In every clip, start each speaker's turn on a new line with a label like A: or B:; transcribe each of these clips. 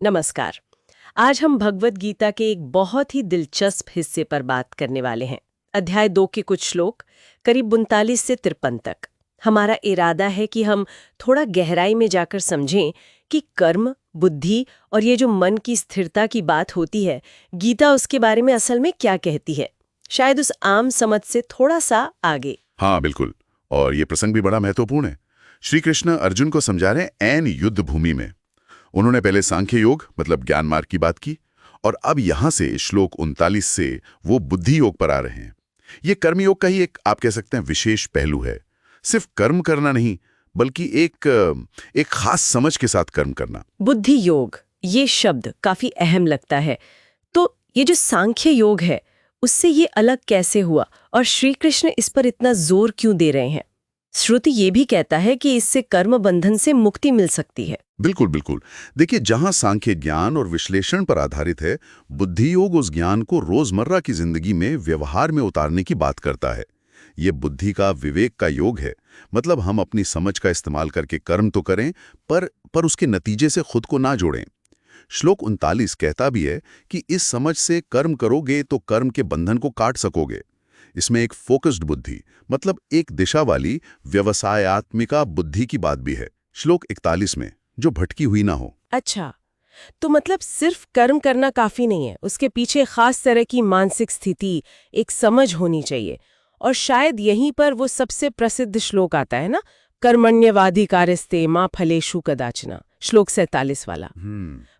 A: नमस्कार। आज हम भगवत गीता के एक बहुत ही दिलचस्प हिस्से पर बात करने वाले हैं। अध्याय 2 के कुछ श्लोक करीब 39 से 53 तक। हमारा इरादा है कि हम थोड़ा गहराई में जाकर समझें कि कर्म, बुद्धि और ये जो मन की स्थिरता की बात होती है, गीता उसके बारे में असल में क्या कहती है, शायद उस आम समझ से थोड़ा सा आगे।
B: हाँ बिल्कुल। और ये प्रसंग भी बड़ा महत्वपूर्ण है। श्री कृष्ण अर्जुन को समझा रहे हैं ऐन युद्ध भूमि में। उन्होंने पहले सांख्य योग मतलब ज्ञान मार्ग की बात की, और अब यहां से श्लोक 39 से वो बुद्धि योग पर आ रहे हैं। ये कर्मयोग का ही एक, आप कह सकते हैं, विशेष पहलू है। सिर्फ कर्म करना नहीं, बल्कि एक खास समझ के साथ कर्म करना।
A: बुद्धि योग, ये शब्द काफी अहम लगता है। तो ये जो सांख्य योग है, उससे ये अलग कैसे हुआ और श्री कृष्ण इस पर इतना जोर क्यों दे रहे हैं? श्रुति ये भी कहता है कि इससे कर्म बंधन से मुक्ति मिल सकती है।
B: बिल्कुल बिल्कुल। देखिए, जहां सांख्य ज्ञान और विश्लेषण पर आधारित है, बुद्धि योग उस ज्ञान को रोजमर्रा की जिंदगी में व्यवहार में उतारने की बात करता है। ये बुद्धि का, विवेक का योग है। मतलब हम अपनी समझ का इस्तेमाल करके कर्म तो करें, पर उसके नतीजे से खुद को ना जोड़ें। श्लोक 39 कहता भी है कि इस समझ से कर्म करोगे तो कर्म के बंधन को काट सकोगे। इसमें एक फोकस्ड बुद्धि, मतलब एक दिशा वाली व्यवसायत्मिका बुद्धि की बात भी है श्लोक 41 में, जो भटकी हुई ना हो।
A: अच्छा, तो मतलब सिर्फ कर्म करना काफी नहीं है, उसके पीछे खास तरह की मानसिक स्थिति, एक समझ होनी चाहिए। और शायद यहीं पर वो सबसे प्रसिद्ध श्लोक आता है ना, कर्मण्यवाधिकारस्ते मां फलेषु कदाचन, श्लोक 47 वाला।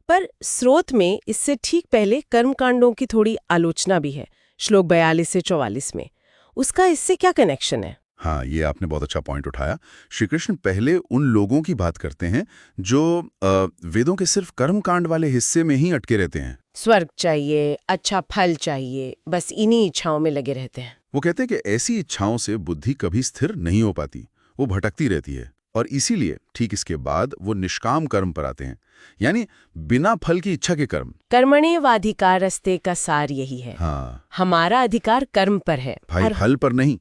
A: पर स्रोत में इससे ठीक पहले कर्मकांडों की थोड़ी आलोचना भी है, श्लोक 42 से 44 में। उसका इससे क्या कनेक्शन है?
B: हाँ, ये आपने बहुत अच्छा पॉइंट उठाया। श्री कृष्ण पहले उन लोगों की बात करते हैं जो वेदों के सिर्फ कर्मकांड वाले हिस्से में ही अटके रहते हैं।
A: स्वर्ग चाहिए, अच्छा फल चाहिए, बस इन्हीं इच्छाओं में लगे रहते हैं।
B: वो कहते हैं कि ऐसी इच्छाओं से बुद्धि कभी स्थिर नहीं हो पाती, वो भटकती रहती है। और इसीलिए ठीक इसके बाद वो निष्काम कर्म पर आते हैं, यानी बिना फल की इच्छा के कर्म।
A: कर्मण्येवाधिकारस्ते का सार यही है।
B: हाँ
A: हमारा अधिकार कर्म पर है
B: भाई,
A: और
B: फल पर नहीं।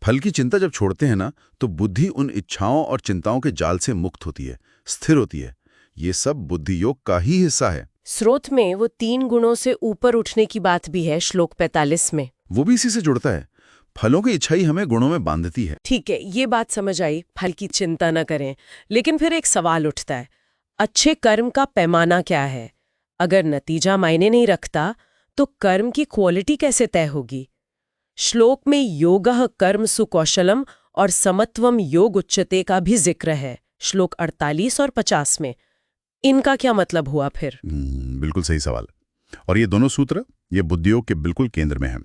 B: फल की चिंता जब छोड़ते हैं ना, तो बुद्धि उन इच्छाओं और चिंताओं के जाल से मुक्त होती है, स्थिर होती है। ये सब बुद्धि योग का ही हिस्सा है।
A: स्रोत में वो 3 गुणों से ऊपर उठने की बात भी है, श्लोक 45 में।
B: वो भी इसी से जुड़ता है। फलों की इच्छा ही हमें गुणों में बांधती है।
A: ठीक है, ये बात समझ आई, फल की चिंता न करें। लेकिन फिर एक सवाल उठता है, अच्छे कर्म का पैमाना क्या है? अगर नतीजा मायने नहीं रखता, तो कर्म की क्वालिटी कैसे तय होगी? श्लोक में योगः कर्मसु कौशलम और समत्वम योग उच्यते का भी जिक्र है, श्लोक 48 और 50 में। इनका क्या मतलब हुआ फिर?
B: बिल्कुल सही सवाल। और ये दोनों सूत्र ये बुद्धि योग के बिल्कुल केंद्र में हैं।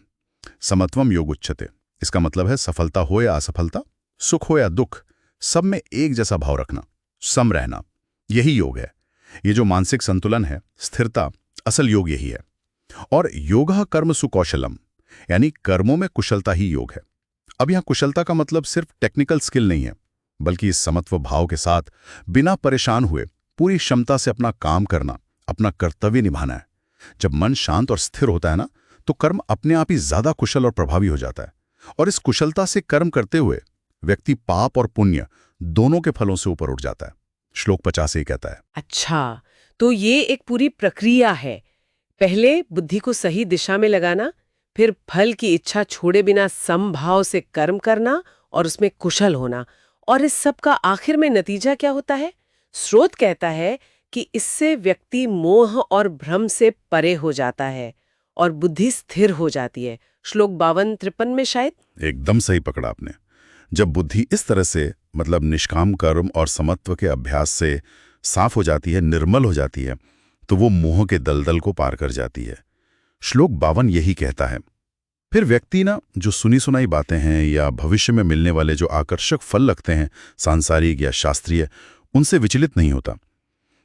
B: समत्वम योग उच्चते, इसका मतलब है सफलता हो या असफलता, सुख हो या दुख, सब में एक जैसा भाव रखना, सम रहना। यही योग है। ये जो मानसिक संतुलन है, स्थिरता, असल योग यही है। और योगः कर्मसु कौशलम, यानी कर्मों में कुशलता ही योग है। अब यहाँ कुशलता का मतलब सिर्फ टेक्निकल स्किल नहीं है, बल्कि इस समत्व भाव के साथ बिना परेशान हुए पूरी क्षमता से अपना काम करना, अपना कर्तव्य निभाना है। जब मन शांत और स्थिर होता है ना, तो कर्म अपने आप ही ज्यादा कुशल और प्रभावी हो जाता है। और इस कुशलता से कर्म करते हुए व्यक्ति पाप और पुण्य दोनों के फलों से ऊपर उठ जाता है। श्लोक 50 ये कहता है।
A: अच्छा, तो ये एक पूरी प्रक्रिया है। पहले बुद्धि को सही दिशा में लगाना, फिर फल की इच्छा छोड़े बिना समभाव से कर्म करना और उसमें कुशल होना। और इस सब का आखिर में नतीजा क्या होता है? स्रोत कहता है कि इससे व्यक्ति मोह और भ्रम से परे हो जाता है और बुद्धि स्थिर हो जाती है, श्लोक 52-53 में शायद।
B: एकदम सही पकड़ा आपने। जब बुद्धि इस तरह से, मतलब निष्काम कर्म और समत्व के अभ्यास से साफ हो जाती है, निर्मल हो जाती है, तो वो मोह के दलदल को पार कर जाती है। श्लोक 52 यही कहता है। फिर व्यक्ति ना, जो सुनी सुनाई बातें हैं या भविष्य में मिलने वाले जो आकर्षक फल लगते हैं, सांसारिक या शास्त्रीय, उनसे विचलित नहीं होता।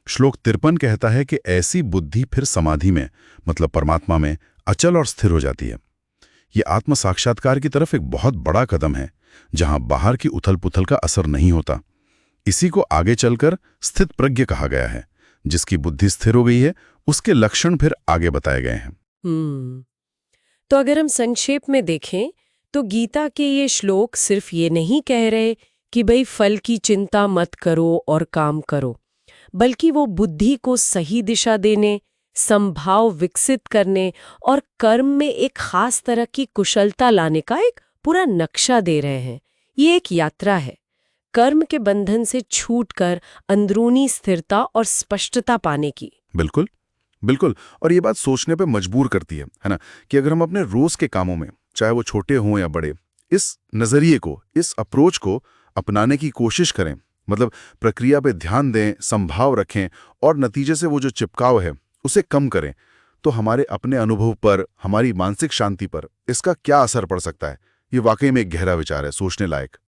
B: श्लोक 53 कहता है कि ऐसी बुद्धि फिर समाधि में, मतलब परमात्मा में, अचल और स्थिर हो जाती है। ये आत्म साक्षात्कार की तरफ एक बहुत बड़ा कदम है, जहां बाहर की उथल पुथल का असर नहीं होता। इसी को आगे चलकर स्थित प्रज्ञ कहा गया है। जिसकी बुद्धि स्थिर हो गई है, उसके लक्षण फिर आगे बताए गए हैं।
A: तो अगर हम संक्षेप में देखें, तो गीता के ये श्लोक सिर्फ ये नहीं कह रहे कि भाई फल की चिंता मत करो और काम करो, बल्कि वो बुद्धि को सही दिशा देने, संभाव विकसित करने और कर्म में एक खास तरह की कुशलता लाने का एक पूरा नक्शा दे रहे हैं। ये एक यात्रा है, कर्म के बंधन से छूटकर अंदरूनी स्थिरता और स्पष्टता पाने की।
C: बिल्कुल, बिल्कुल। और ये बात सोचने पे मजबूर करती है ना, कि अगर हम अपने रोज के कामों में, चाहे वो छोटे हों या बड़े, इस नजरिए को, इस अप्रोच को अपनाने की कोशिश करें, मतलब प्रक्रिया पे ध्यान दें, संभाव रखें और नतीजे से वो जो चिपकाव है उसे कम करें, तो हमारे अपने अनुभव पर, हमारी मानसिक शांति पर इसका क्या असर पड़ सकता है? ये वाकई में एक गहरा विचार है, सोचने लायक।